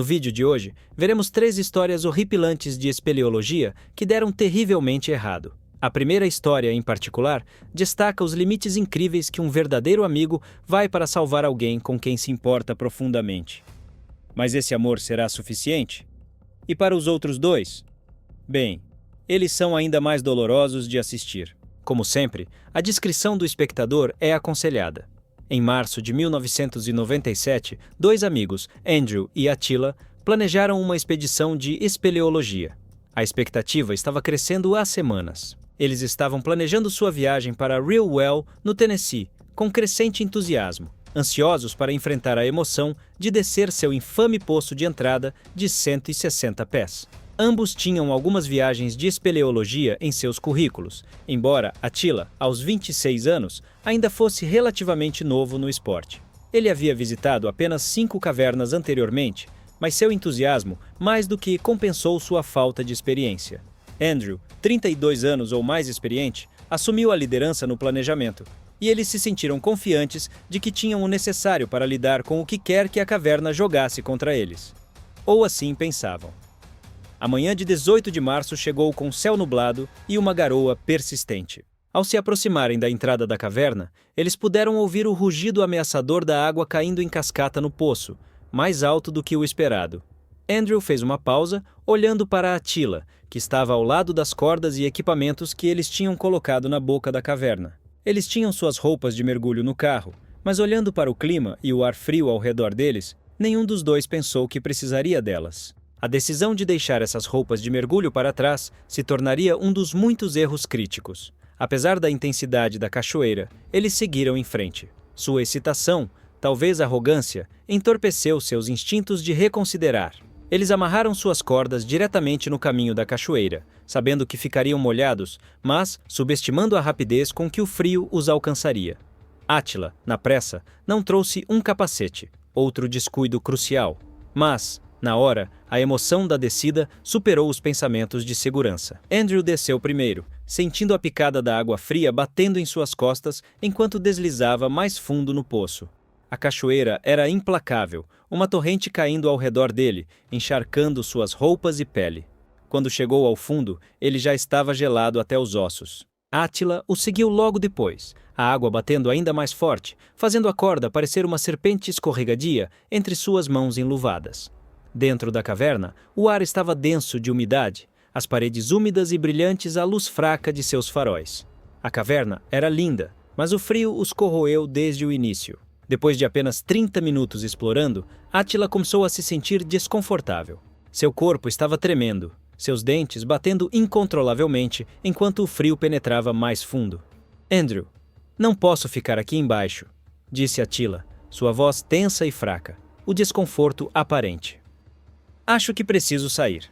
No vídeo de hoje, veremos 3 histórias horripilantes de espeleologia que deram terrivelmente errado. A primeira história, em particular, destaca os limites incríveis que um verdadeiro amigo vai para salvar alguém com quem se importa profundamente. Mas esse amor será suficiente? E para os outros 2? Bem, eles são ainda mais dolorosos de assistir. Como sempre, a discrição do espectador é aconselhada. Em março de 1997, 2 amigos, Andrew e Attila, planejaram uma expedição de espeleologia. A expectativa estava crescendo há semanas. Eles estavam planejando sua viagem para Real Well, no Tennessee, com crescente entusiasmo, ansiosos para enfrentar a emoção de descer seu infame poço de entrada de 160 pés. Ambos tinham algumas viagens de espeleologia em seus currículos, embora Attila, aos 26 anos, ainda fosse relativamente novo no esporte. Ele havia visitado apenas 5 cavernas anteriormente, mas seu entusiasmo mais do que compensou sua falta de experiência. Andrew, 32 anos ou mais experiente, assumiu a liderança no planejamento, e eles se sentiram confiantes de que tinham o necessário para lidar com o que quer que a caverna jogasse contra eles. Ou assim pensavam. A manhã de 18 de março chegou com céu nublado e uma garoa persistente. Ao se aproximarem da entrada da caverna, eles puderam ouvir o rugido ameaçador da água caindo em cascata no poço, mais alto do que o esperado. Andrew fez uma pausa, olhando para Attila, que estava ao lado das cordas e equipamentos que eles tinham colocado na boca da caverna. Eles tinham suas roupas de mergulho no carro, mas olhando para o clima e o ar frio ao redor deles, nenhum dos dois pensou que precisaria delas. A decisão de deixar essas roupas de mergulho para trás se tornaria um dos muitos erros críticos. Apesar da intensidade da cachoeira, eles seguiram em frente. Sua excitação, talvez arrogância, entorpeceu seus instintos de reconsiderar. Eles amarraram suas cordas diretamente no caminho da cachoeira, sabendo que ficariam molhados, mas subestimando a rapidez com que o frio os alcançaria. Attila, na pressa, não trouxe um capacete, outro descuido crucial. Mas, na hora, a emoção da descida superou os pensamentos de segurança. Andrew desceu primeiro, sentindo a picada da água fria batendo em suas costas enquanto deslizava mais fundo no poço. A cachoeira era implacável, uma torrente caindo ao redor dele, encharcando suas roupas e pele. Quando chegou ao fundo, ele já estava gelado até os ossos. Attila o seguiu logo depois, a água batendo ainda mais forte, fazendo a corda parecer uma serpente escorregadia entre suas mãos enluvadas. Dentro da caverna, o ar estava denso de umidade, as paredes úmidas e brilhantes à luz fraca de seus faróis. A caverna era linda, mas o frio os corroeu desde o início. Depois de apenas 30 minutos explorando, Attila começou a se sentir desconfortável. Seu corpo estava tremendo, seus dentes batendo incontrolavelmente enquanto o frio penetrava mais fundo. Andrew, não posso ficar aqui embaixo, disse Attila, sua voz tensa e fraca, o desconforto aparente. Acho que preciso sair.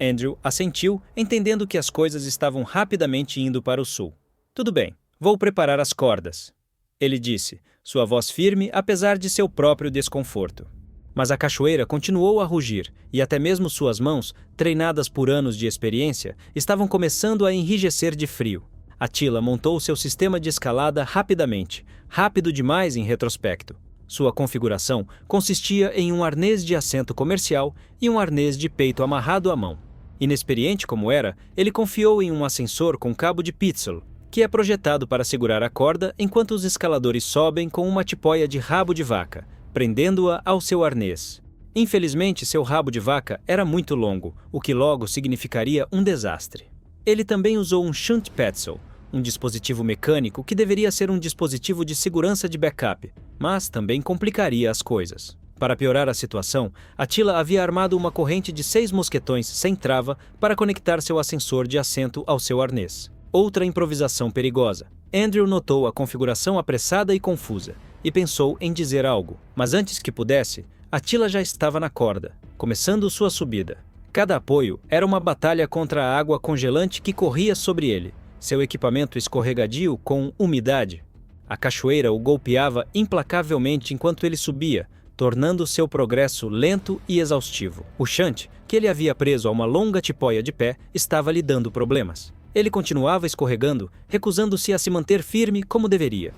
Andrew assentiu, entendendo que as coisas estavam rapidamente indo para o sul. Tudo bem, vou preparar as cordas, ele disse, sua voz firme apesar de seu próprio desconforto. Mas a cachoeira continuou a rugir, e até mesmo suas mãos, treinadas por anos de experiência, estavam começando a enrijecer de frio. Attila montou seu sistema de escalada rapidamente, rápido demais em retrospecto. Sua configuração consistia em um arnês de assento comercial e um arnês de peito amarrado à mão. Inexperiente como era, ele confiou em um ascensor com cabo de Pitzel, que é projetado para segurar a corda enquanto os escaladores sobem com uma tipóia de rabo de vaca, prendendo-a ao seu arnês. Infelizmente, seu rabo de vaca era muito longo, o que logo significaria um desastre. Ele também usou um shunt Pitzel, um dispositivo mecânico que deveria ser um dispositivo de segurança de backup, mas também complicaria as coisas. Para piorar a situação, Attila havia armado uma corrente de 6 mosquetões sem trava para conectar seu ascensor de assento ao seu arnês. Outra improvisação perigosa. Andrew notou a configuração apressada e confusa, e pensou em dizer algo, mas antes que pudesse, Attila já estava na corda, começando sua subida. Cada apoio era uma batalha contra a água congelante que corria sobre ele, seu equipamento escorregadio com umidade. A cachoeira o golpeava implacavelmente enquanto ele subia, tornando seu progresso lento e exaustivo. O shunt, que ele havia preso a uma longa tipóia de pé, estava lhe dando problemas. Ele continuava escorregando, recusando-se a se manter firme como deveria.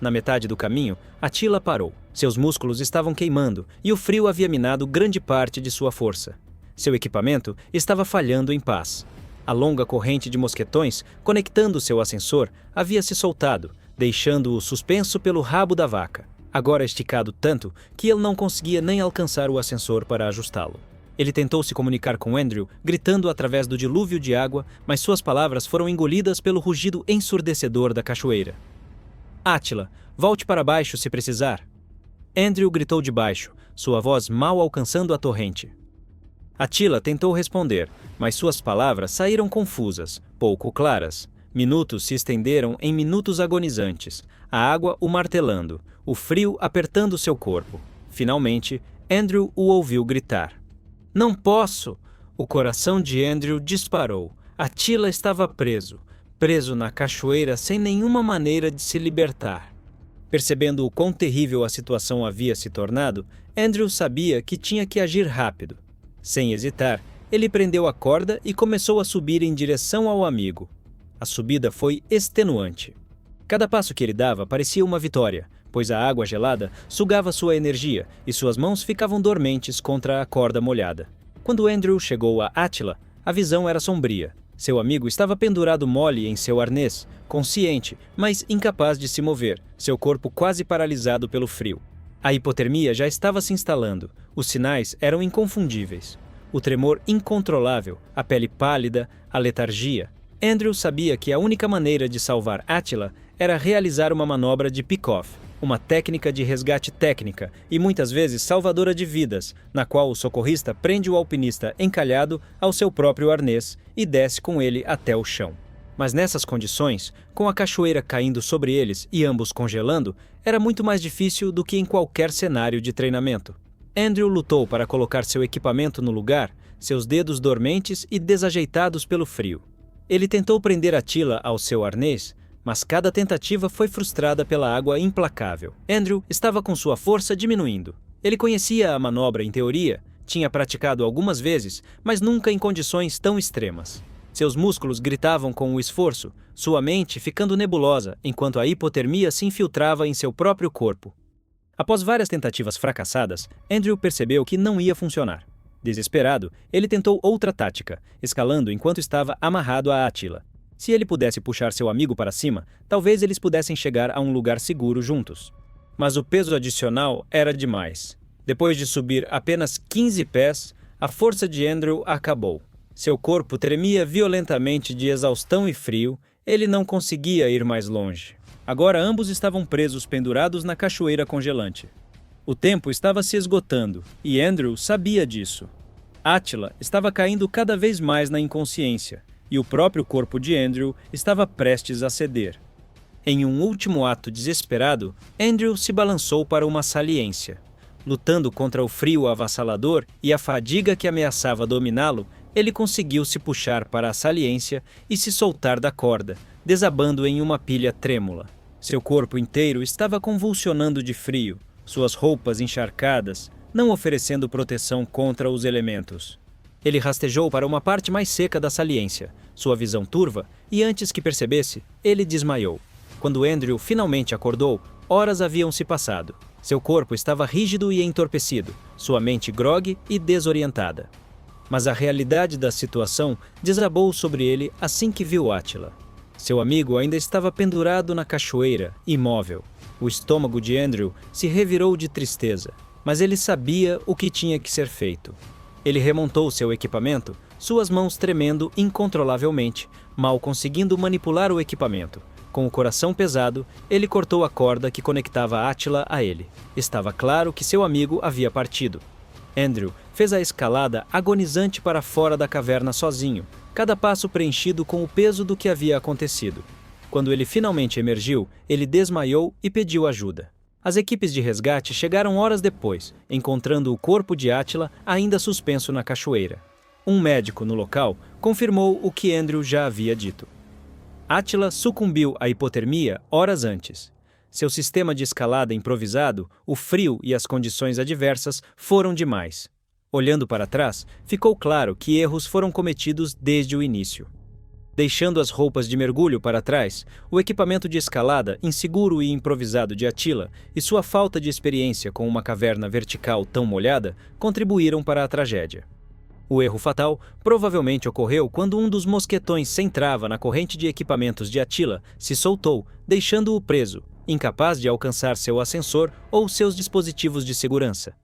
Na metade do caminho, Attila parou. Seus músculos estavam queimando e o frio havia minado grande parte de sua força. Seu equipamento estava falhando em paz. A longa corrente de mosquetões, conectando seu ascensor, havia se soltado, deixando-o suspenso pelo rabo da vaca, agora esticado tanto que ele não conseguia nem alcançar o ascensor para ajustá-lo. Ele tentou se comunicar com Andrew, gritando através do dilúvio de água, mas suas palavras foram engolidas pelo rugido ensurdecedor da cachoeira. Attila, volte para baixo se precisar. Andrew gritou de baixo, sua voz mal alcançando a torrente. Attila tentou responder, mas suas palavras saíram confusas, pouco claras. Minutos se estenderam em minutos agonizantes, a água o martelando, o frio apertando seu corpo. Finalmente, Andrew o ouviu gritar. Não posso! O coração de Andrew disparou. Attila estava preso na cachoeira sem nenhuma maneira de se libertar. Percebendo o quão terrível a situação havia se tornado, Andrew sabia que tinha que agir rápido. Sem hesitar, ele prendeu a corda e começou a subir em direção ao amigo. A subida foi extenuante. Cada passo que ele dava parecia uma vitória, pois a água gelada sugava sua energia e suas mãos ficavam dormentes contra a corda molhada. Quando Andrew chegou a Attila, a visão era sombria. Seu amigo estava pendurado mole em seu arnês, consciente, mas incapaz de se mover, seu corpo quase paralisado pelo frio. A hipotermia já estava se instalando. Os sinais eram inconfundíveis. O tremor incontrolável, a pele pálida, a letargia. Andrew sabia que a única maneira de salvar Attila era realizar uma manobra de pick-off, uma técnica de resgate técnica e muitas vezes salvadora de vidas, na qual o socorrista prende o alpinista encalhado ao seu próprio arnês e desce com ele até o chão. Mas nessas condições, com a cachoeira caindo sobre eles e ambos congelando, era muito mais difícil do que em qualquer cenário de treinamento. Andrew lutou para colocar seu equipamento no lugar, seus dedos dormentes e desajeitados pelo frio. Ele tentou prender Attila ao seu arnês, mas cada tentativa foi frustrada pela água implacável. Andrew estava com sua força diminuindo. Ele conhecia a manobra em teoria, tinha praticado algumas vezes, mas nunca em condições tão extremas. Seus músculos gritavam com o esforço, sua mente ficando nebulosa enquanto a hipotermia se infiltrava em seu próprio corpo. Após várias tentativas fracassadas, Andrew percebeu que não ia funcionar. Desesperado, ele tentou outra tática, escalando enquanto estava amarrado a Attila. Se ele pudesse puxar seu amigo para cima, talvez eles pudessem chegar a um lugar seguro juntos. Mas o peso adicional era demais. Depois de subir apenas 15 pés, a força de Andrew acabou. Seu corpo tremia violentamente de exaustão e frio, ele não conseguia ir mais longe. Agora ambos estavam presos pendurados na cachoeira congelante. O tempo estava se esgotando, e Andrew sabia disso. Attila estava caindo cada vez mais na inconsciência, e o próprio corpo de Andrew estava prestes a ceder. Em um último ato desesperado, Andrew se balançou para uma saliência. Lutando contra o frio avassalador e a fadiga que ameaçava dominá-lo, ele conseguiu se puxar para a saliência e se soltar da corda, desabando em uma pilha trêmula. Seu corpo inteiro estava convulsionando de frio, suas roupas encharcadas, não oferecendo proteção contra os elementos. Ele rastejou para uma parte mais seca da saliência, sua visão turva, e antes que percebesse, ele desmaiou. Quando Andrew finalmente acordou, horas haviam se passado. Seu corpo estava rígido e entorpecido, sua mente grogue e desorientada. Mas a realidade da situação desabou sobre ele assim que viu Attila. Seu amigo ainda estava pendurado na cachoeira, imóvel. O estômago de Andrew se revirou de tristeza, mas ele sabia o que tinha que ser feito. Ele remontou seu equipamento, suas mãos tremendo incontrolavelmente, mal conseguindo manipular o equipamento. Com o coração pesado, ele cortou a corda que conectava Attila a ele. Estava claro que seu amigo havia partido. Andrew fez a escalada agonizante para fora da caverna sozinho, cada passo preenchido com o peso do que havia acontecido. Quando ele finalmente emergiu, ele desmaiou e pediu ajuda. As equipes de resgate chegaram horas depois, encontrando o corpo de Attila ainda suspenso na cachoeira. Um médico no local confirmou o que Andrew já havia dito. Attila sucumbiu à hipotermia horas antes. Seu sistema de escalada improvisado, o frio e as condições adversas foram demais. Olhando para trás, ficou claro que erros foram cometidos desde o início. Deixando as roupas de mergulho para trás, o equipamento de escalada inseguro e improvisado de Attila e sua falta de experiência com uma caverna vertical tão molhada contribuíram para a tragédia. O erro fatal provavelmente ocorreu quando um dos mosquetões sem trava na corrente de equipamentos de Attila se soltou, deixando-o preso, incapaz de alcançar seu ascensor ou seus dispositivos de segurança.